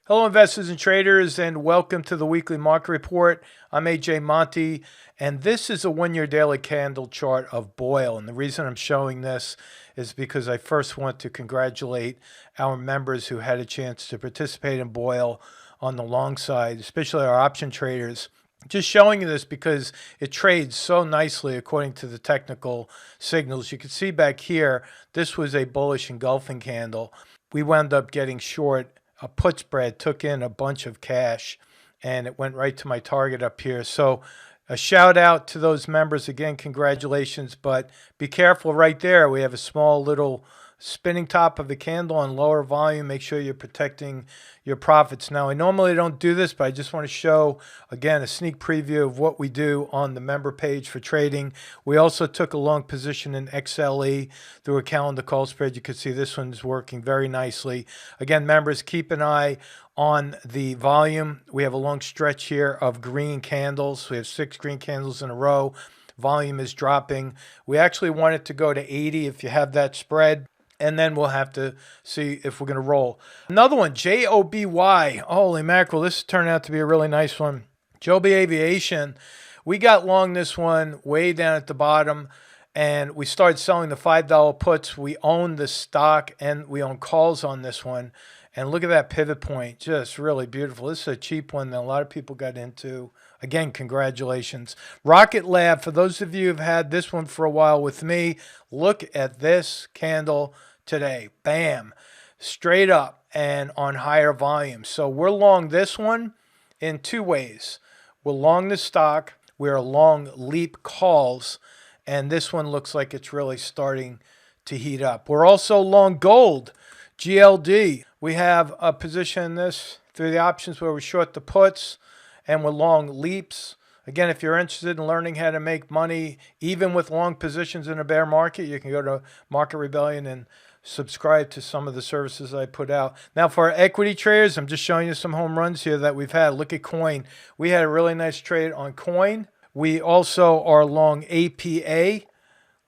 Hello, investors and traders, and welcome to the weekly market report. I'm AJ Monty, and this is a one-year daily candle chart of BOIL. And the reason I'm showing this is because I first want to congratulate our members who had a chance to participate in BOIL on the long side, especially our option traders. Just showing you this because it trades so nicely according to the technical signals. You can see back here, this was a bullish engulfing candle. We wound up getting short. A put spread took in a bunch of cash and it went right to my target up here. So a shout out to those members again, congratulations, but be careful right there. We have a small little spinning top of the candle on lower volume. Make sure you're protecting your profits. Now, I normally don't do this, but I just want to show again a sneak preview of what we do on the member page for trading. We also took a long position in XLE through a calendar call spread. You can see this one's working very nicely. Again, members, keep an eye on the volume. We have a long stretch here of green candles. We have 6 green candles in a row. Volume is dropping. We actually want it to go to 80 if you have that spread. And then we'll have to see if we're going to roll. Another one, JOBY. Holy mackerel, this turned out to be a really nice one. Joby Aviation. We got long this one way down at the bottom, and we started selling the $5 puts. We own the stock, and we own calls on this one. And look at that pivot point, just really beautiful. This is a cheap one that a lot of people got into. Again, congratulations. Rocket Lab, for those of you who've had this one for a while with me, look at this candle today. Bam, straight up and on higher volume. So we're long this one in 2 ways. We're long the stock, we're long leap calls, and this one looks like it's really starting to heat up. We're also long gold, GLD. We have a position in this through the options where we short the puts, and we're long leaps. Again, if you're interested in learning how to make money, even with long positions in a bear market, you can go to Market Rebellion and subscribe to some of the services I put out. Now, for our equity traders, I'm just showing you some home runs here that we've had. Look at Coin. We had a really nice trade on Coin. We also are long APA.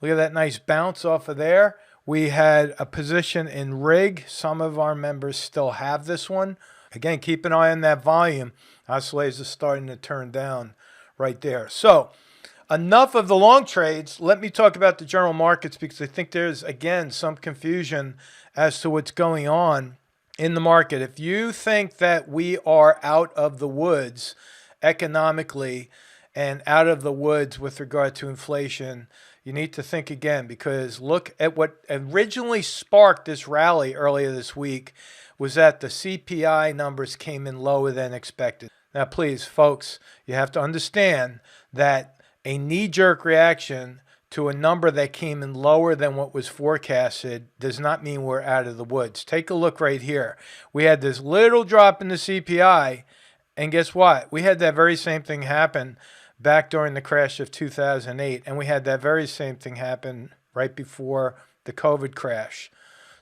Look at that nice bounce off of there. We had a position in RIG. Some of our members still have this one. Again, keep an eye on that volume. Oscillators are starting to turn down right there. So enough of the long trades. Let me talk about the general markets because I think there's, again, some confusion as to what's going on in the market. If you think that we are out of the woods economically and out of the woods with regard to inflation, you need to think again, because look at what originally sparked this rally earlier this week was that the CPI numbers came in lower than expected. Now, please, folks, you have to understand that a knee-jerk reaction to a number that came in lower than what was forecasted does not mean we're out of the woods. Take a look right here. We had this little drop in the CPI, and guess what? We had that very same thing happen back during the crash of 2008, and we had that very same thing happen right before the COVID crash.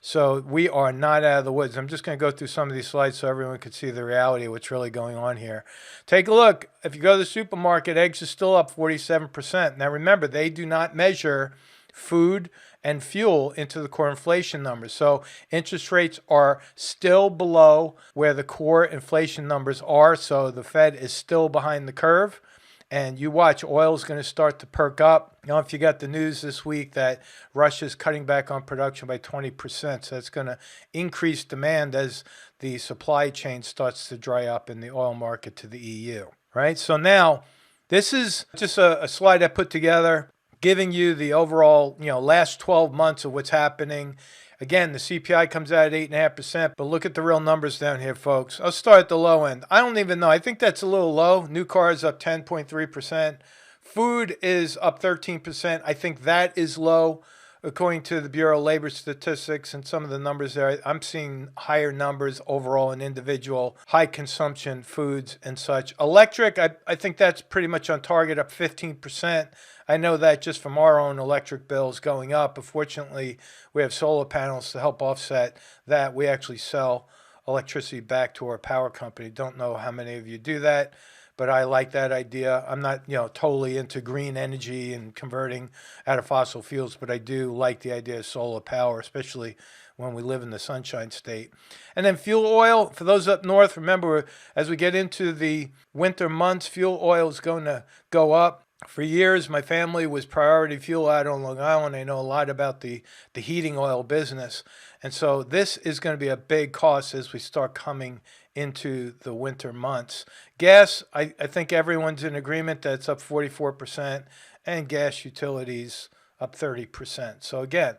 So we are not out of the woods. I'm just going to go through some of these slides so everyone can see the reality of what's really going on here. Take a look. If you go to the supermarket, eggs are still up 47%. Now remember, they do not measure food and fuel into the core inflation numbers. So interest rates are still below where the core inflation numbers are. So the Fed is still behind the curve. And you watch, oil is going to start to perk up. You know, if you got the news this week that Russia's cutting back on production by 20%, so that's going to increase demand as the supply chain starts to dry up in the oil market to the EU, right? So now, this is just a slide I put together giving you the overall, last 12 months of what's happening. Again, the CPI comes out at 8.5%, but look at the real numbers down here, folks. I'll start at the low end. I don't even know. I think that's a little low. New cars up 10.3%. Food is up 13%. I think that is low, according to the Bureau of Labor Statistics and some of the numbers there. I'm seeing higher numbers overall in individual high consumption foods and such. Electric, I think that's pretty much on target, up 15%. I know that just from our own electric bills going up. But fortunately, we have solar panels to help offset that. We actually sell electricity back to our power company. Don't know how many of you do that, but I like that idea. I'm not, totally into green energy and converting out of fossil fuels, but I do like the idea of solar power, especially when we live in the Sunshine State. And then fuel oil, for those up north, remember, as we get into the winter months, fuel oil is going to go up. For years, my family was priority fuel out on Long Island. I know a lot about the heating oil business. And so this is going to be a big cost as we start coming into the winter months. Gas, I think everyone's in agreement that it's up 44%, and gas utilities up 30%. So again,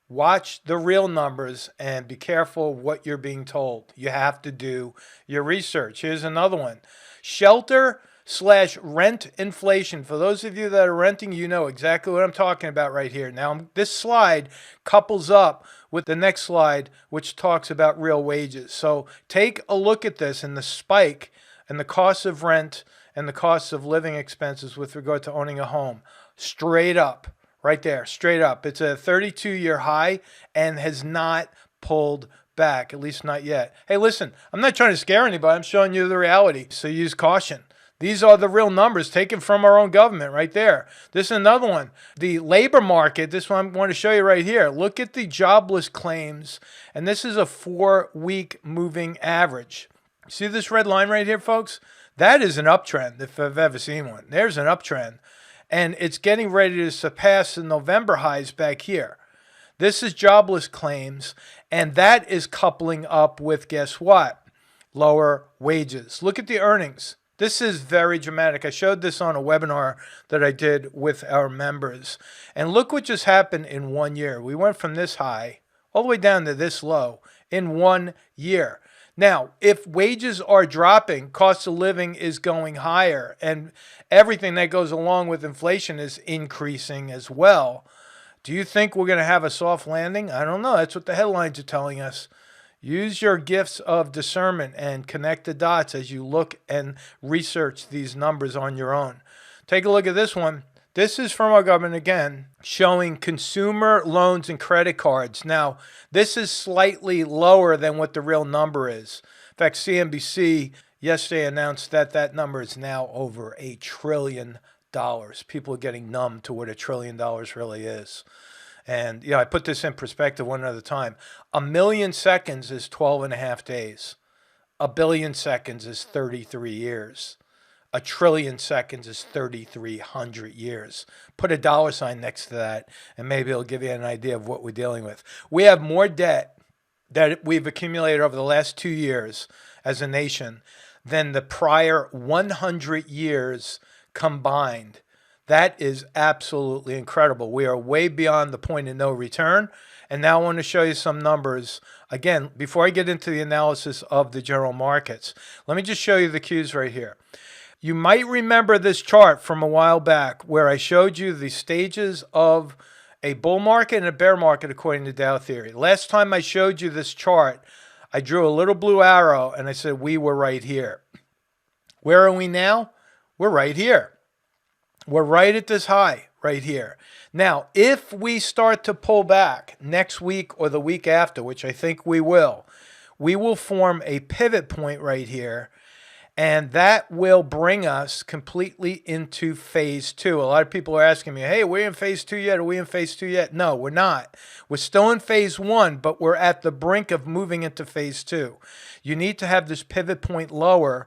watch the real numbers and be careful what you're being told. You have to do your research. Here's another one. Shelter/rent inflation. For those of you that are renting, you know exactly what I'm talking about right here. Now, this slide couples up with the next slide, which talks about real wages. So take a look at this and the spike and the cost of rent and the cost of living expenses with regard to owning a home. Straight up, right there, straight up. It's a 32-year high and has not pulled back, at least not yet. Hey, listen, I'm not trying to scare anybody. I'm showing you the reality, so use caution. These are the real numbers taken from our own government right there. This is another one. The labor market, this one I want to show you right here. Look at the jobless claims, and this is a 4-week moving average. See this red line right here, folks? That is an uptrend, if I've ever seen one. There's an uptrend, and it's getting ready to surpass the November highs back here. This is jobless claims, and that is coupling up with, guess what? Lower wages. Look at the earnings. This is very dramatic. I showed this on a webinar that I did with our members. And look what just happened in 1 year. We went from this high all the way down to this low in 1 year. Now, if wages are dropping, cost of living is going higher, and everything that goes along with inflation is increasing as well. Do you think we're going to have a soft landing? I don't know. That's what the headlines are telling us. Use your gifts of discernment and connect the dots as you look and research these numbers on your own. Take a look at this one. This is from our government again, showing consumer loans and credit cards. Now, this is slightly lower than what the real number is. In fact, CNBC yesterday announced that that number is now over $1 trillion. People are getting numb to what $1 trillion really is. And, I put this in perspective one at a time. 1 million seconds is 12.5 days. 1 billion seconds is 33 years. 1 trillion seconds is 3,300 years. Put a dollar sign next to that, and maybe it'll give you an idea of what we're dealing with. We have more debt that we've accumulated over the last 2 years as a nation than the prior 100 years combined. That is absolutely incredible. We are way beyond the point of no return. And now I want to show you some numbers. Again, before I get into the analysis of the general markets, let me just show you the cues right here. You might remember this chart from a while back where I showed you the stages of a bull market and a bear market according to Dow theory. Last time I showed you this chart, I drew a little blue arrow and I said we were right here. Where are we now? We're right here. We're right at this high right here. Now, if we start to pull back next week or the week after, which I think we will form a pivot point right here, and that will bring us completely into phase 2. A lot of people are asking me, hey, are we in phase 2 yet? Are we in phase 2 yet? No, we're not. We're still in phase 1, but we're at the brink of moving into phase 2. You need to have this pivot point lower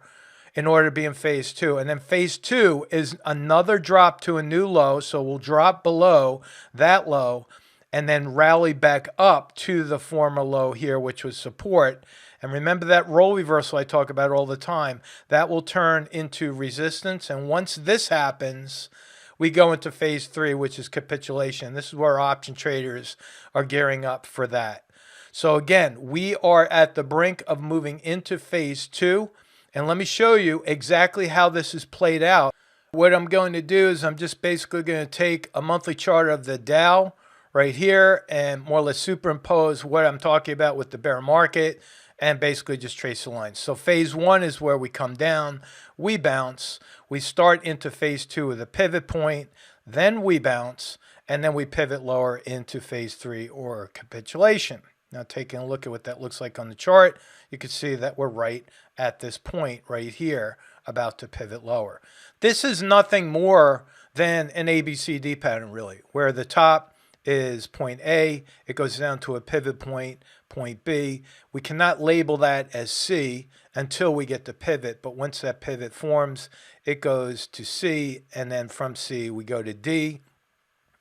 in order to be in phase 2. And then phase 2 is another drop to a new low. So we'll drop below that low and then rally back up to the former low here, which was support. And remember that role reversal I talk about all the time. That will turn into resistance. And once this happens, we go into phase 3, which is capitulation. This is where option traders are gearing up for that. So again, we are at the brink of moving into phase 2. And let me show you exactly how this is played out. What I'm going to do is I'm just basically going to take a monthly chart of the Dow right here and more or less superimpose what I'm talking about with the bear market and basically just trace the lines. So phase 1 is where we come down, we bounce, we start into phase 2 with a pivot point, then we bounce, and then we pivot lower into phase 3 or capitulation. Now taking a look at what that looks like on the chart, you can see that we're right at this point right here about to pivot lower. This is nothing more than an ABCD pattern, really, where the top is point A, it goes down to a pivot point, point B. We cannot label that as C until we get the pivot, but once that pivot forms, it goes to C, and then from C we go to D,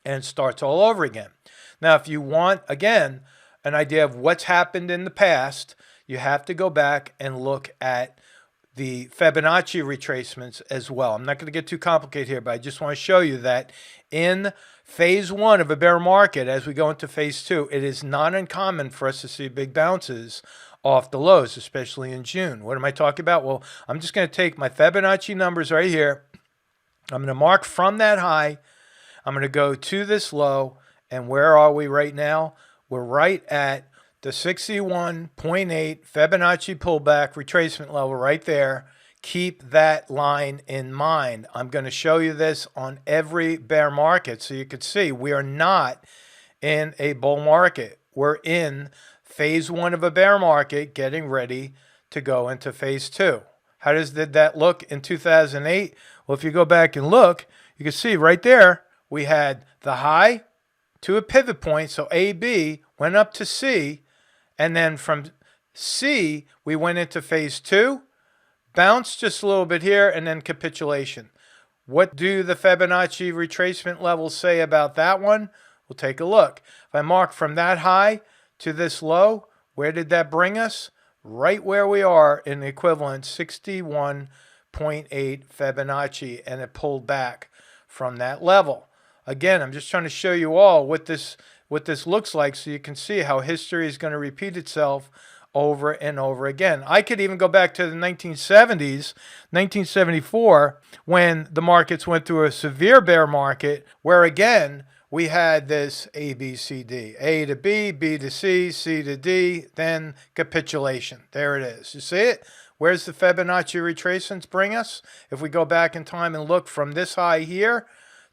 and it starts all over again. Now, if you want, again, an idea of what's happened in the past, you have to go back and look at the Fibonacci retracements as well. I'm not going to get too complicated here, but I just want to show you that in phase one of a bear market, as we go into phase two, it is not uncommon for us to see big bounces off the lows, especially in June. What am I talking about? Well, I'm just going to take my Fibonacci numbers right here. I'm going to mark from that high. I'm going to go to this low. And where are we right now? We're right at the 61.8 Fibonacci pullback retracement level right there. Keep that line in mind. I'm going to show you this on every bear market so you can see we are not in a bull market. We're in phase one of a bear market getting ready to go into phase two. How did that look in 2008? Well, if you go back and look, you can see right there we had the high to a pivot point. So AB went up to C. And then from C, we went into phase two, bounced just a little bit here, and then capitulation. What do the Fibonacci retracement levels say about that one? We'll take a look. If I mark from that high to this low, where did that bring us? Right where we are in the equivalent 61.8 Fibonacci, and it pulled back from that level. Again, I'm just trying to show you all what this looks like so you can see how history is going to repeat itself over and over again. I could even go back to the 1970s, 1974, when the markets went through a severe bear market where, again, we had this A, B, C, D. A to B, B to C, C to D, then capitulation. There it is. You see it? Where's the Fibonacci retracements bring us? If we go back in time and look from this high here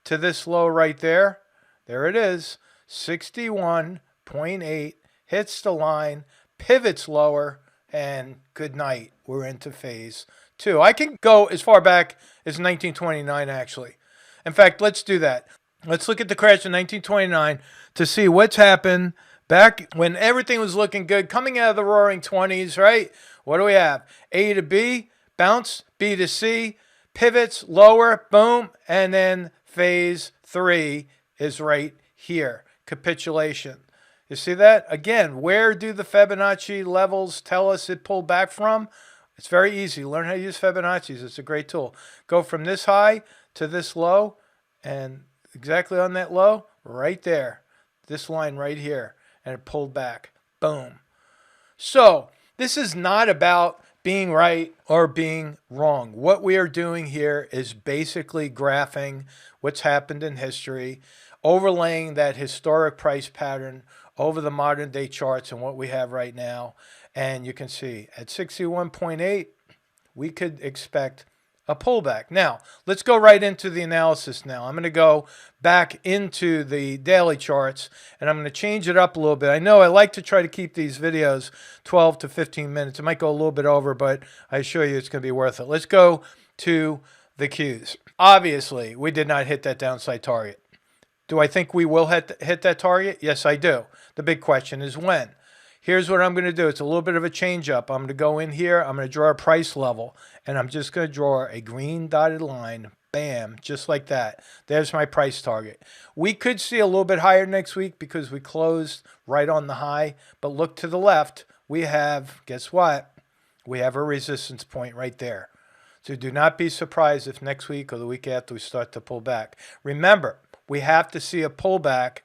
to this low right there, there it is. 61.8 hits the line, pivots lower, and good night. We're into phase two. I can go as far back as 1929, actually. In fact, let's do that. Let's look at the crash in 1929 to see what's happened back when everything was looking good, coming out of the roaring 20s, right? What do we have? A to B, bounce, B to C, pivots lower, boom, and then phase three is right here. Capitulation. You see that? Again, where do the Fibonacci levels tell us it pulled back from? It's very easy. Learn how to use Fibonacci's. It's a great tool. Go from this high to this low, and exactly on that low, right there. This line right here, and it pulled back. Boom. So this is not about being right or being wrong. What we are doing here is basically graphing what's happened in history, overlaying that historic price pattern over the modern day charts and what we have right now. And you can see at 61.8, we could expect a pullback. Now, let's go right into the analysis now. I'm going to go back into the daily charts, and I'm going to change it up a little bit. I know I like to try to keep these videos 12 to 15 minutes. It might go a little bit over, but I assure you it's going to be worth it. Let's go to the Qs. Obviously, we did not hit that downside target. Do I think we will hit that target? Yes, I do. The big question is when. Here's what I'm going to do. It's a little bit of a change up. I'm going to go in here. I'm going to draw a price level, and I'm just going to draw a green dotted line. Bam, just like that. There's my price target. We could see a little bit higher next week because we closed right on the high, but look to the left. We have, guess what? We have a resistance point right there. So do not be surprised if next week or the week after we start to pull back. Remember, we have to see a pullback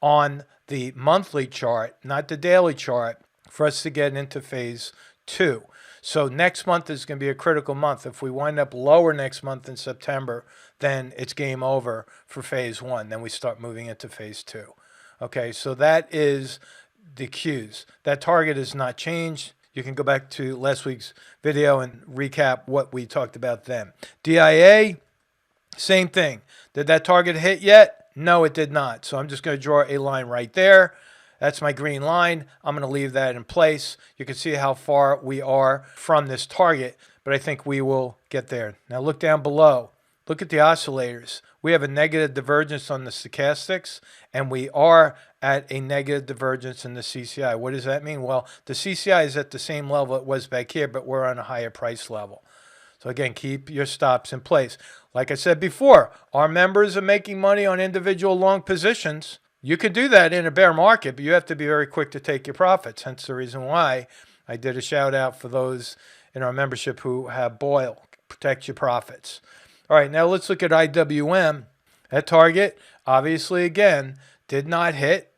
on the monthly chart, not the daily chart, for us to get into phase two. So next month is going to be a critical month. If we wind up lower next month in September, then it's game over for phase one. Then we start moving into phase two. Okay, so that is the Qs. That target has not changed. You can go back to last week's video and recap what we talked about then. DIA, same thing. Did that target hit yet? No, it did not. So I'm just going to draw a line right there. That's my green line. I'm going to leave that in place. You can see how far we are from this target, but I think we will get there. Now look down below. Look at the oscillators. We have a negative divergence on the stochastics, and we are at a negative divergence in the CCI. What does that mean? Well, the CCI is at the same level it was back here, but we're on a higher price level. So again, keep your stops in place. Like I said before, our members are making money on individual long positions. You could do that in a bear market, but you have to be very quick to take your profits. Hence the reason why I did a shout out for those in our membership who have Boyle. Protect your profits. All right, now let's look at IWM. That target, obviously, again, did not hit.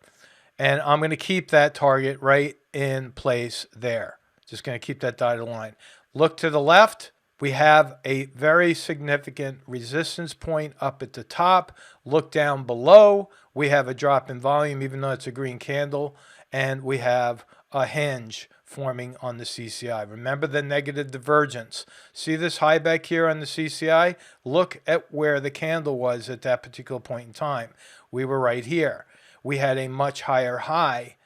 And I'm going to keep that target right in place there. Just going to keep that dotted line. Look to the left. We have a very significant resistance point up at the top. Look down below. We have a drop in volume, even though it's a green candle. And we have a hinge forming on the CCI. Remember the negative divergence. See this high back here on the CCI? Look at where the candle was at that particular point in time. We were right here. We had a much higher high,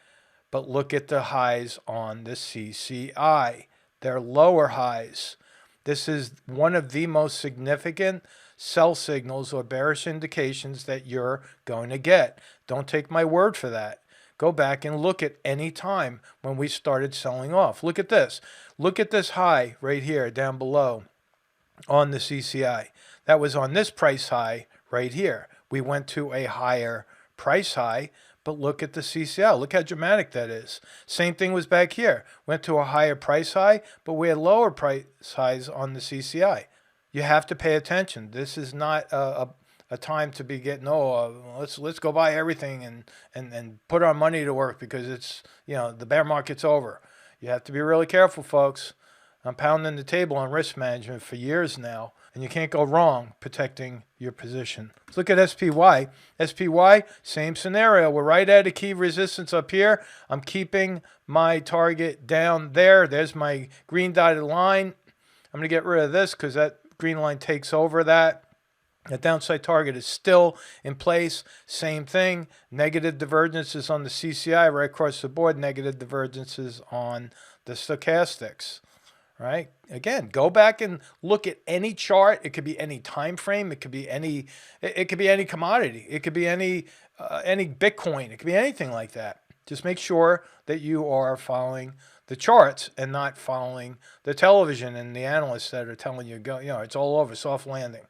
but look at the highs on the CCI. They're lower highs. This is one of the most significant sell signals or bearish indications that you're going to get. Don't take my word for that. Go back and look at any time when we started selling off. Look at this. Look at this high right here down below on the CCI. That was on this price high right here. We went to a higher price high, but look at the CCI. Look how dramatic that is. Same thing was back here. Went to a higher price high, but we had lower price highs on the CCI. You have to pay attention. This is not a time to be getting, let's go buy everything and put our money to work because it's, the bear market's over. You have to be really careful, folks. I'm pounding the table on risk management for years now, and you can't go wrong protecting your position. Let's look at SPY. SPY, same scenario. We're right at a key resistance up here. I'm keeping my target down there. There's my green dotted line. I'm going to get rid of this because that green line takes over that. The downside target is still in place. Same thing. Negative divergences on the CCI right across the board. Negative divergences on the stochastics. Right? Again, go back and look at any chart. It could be any time frame. It could be any. It could be any commodity. It could be any Bitcoin. It could be anything like that. Just make sure that you are following the charts and not following the television and the analysts that are telling you go. It's all over, soft landing.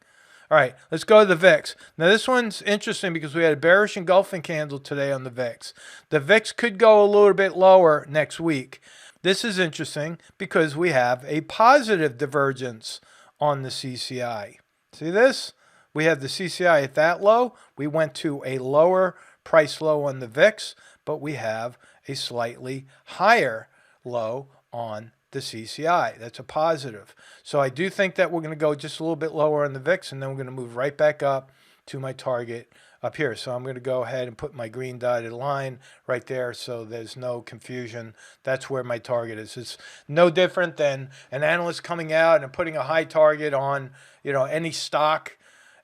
All right, let's go to the VIX. Now, this one's interesting because we had a bearish engulfing candle today on the VIX. The VIX could go a little bit lower next week. This is interesting because we have a positive divergence on the CCI. See this? We have the CCI at that low. We went to a lower price low on the VIX, but we have a slightly higher low on the CCI. That's a positive. So I do think that we're going to go just a little bit lower on the VIX, and then we're going to move right back up to my target up here. So I'm going to go ahead and put my green dotted line right there so there's no confusion. That's where my target is. It's no different than an analyst coming out and putting a high target on, any stock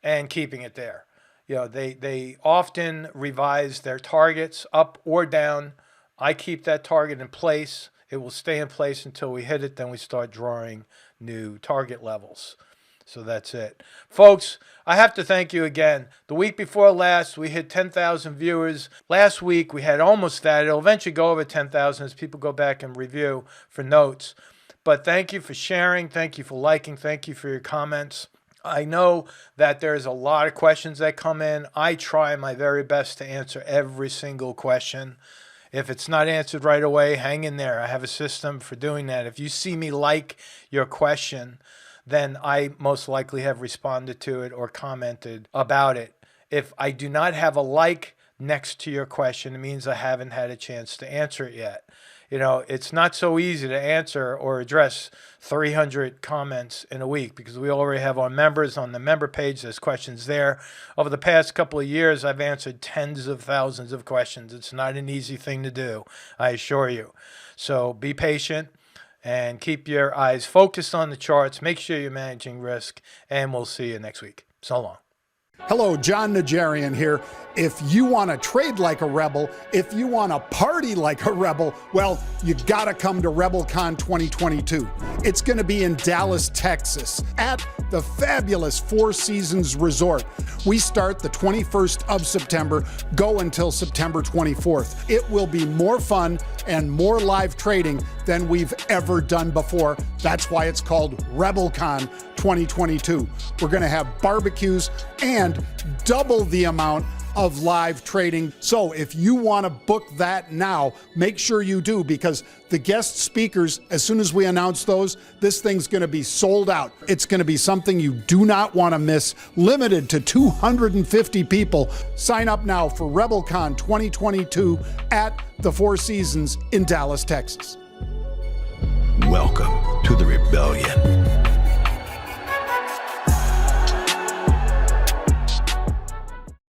and keeping it there. They often revise their targets up or down. I keep that target in place. It will stay in place until we hit it. Then we start drawing new target levels. So that's it. Folks, I have to thank you again. The week before last, we hit 10,000 viewers. Last week, we had almost that. It'll eventually go over 10,000 as people go back and review for notes. But thank you for sharing. Thank you for liking. Thank you for your comments. I know that there's a lot of questions that come in. I try my very best to answer every single question. If it's not answered right away, hang in there. I have a system for doing that. If you see me like your question, then I most likely have responded to it or commented about it. If I do not have a like next to your question, it means I haven't had a chance to answer it yet. It's not so easy to answer or address 300 comments in a week because we already have our members on the member page. There's questions there. Over the past couple of years, I've answered tens of thousands of questions. It's not an easy thing to do, I assure you. So be patient and keep your eyes focused on the charts. Make sure you're managing risk, and we'll see you next week. So long. Hello, John Najarian here. If you want to trade like a rebel, if you want to party like a rebel, well, you got to come to RebelCon 2022. It's going to be in Dallas, Texas, at the fabulous Four Seasons Resort. We start the 21st of September, go until September 24th. It will be more fun and more live trading than we've ever done before. That's why it's called RebelCon 2022. We're going to have barbecues and double the amount of live trading. So if you want to book that now, make sure you do, because the guest speakers, as soon as we announce those, this thing's going to be sold out. It's going to be something you do not want to miss. Limited to 250 people. Sign up now for RebelCon 2022 at the Four Seasons in Dallas, Texas. Welcome to the rebellion.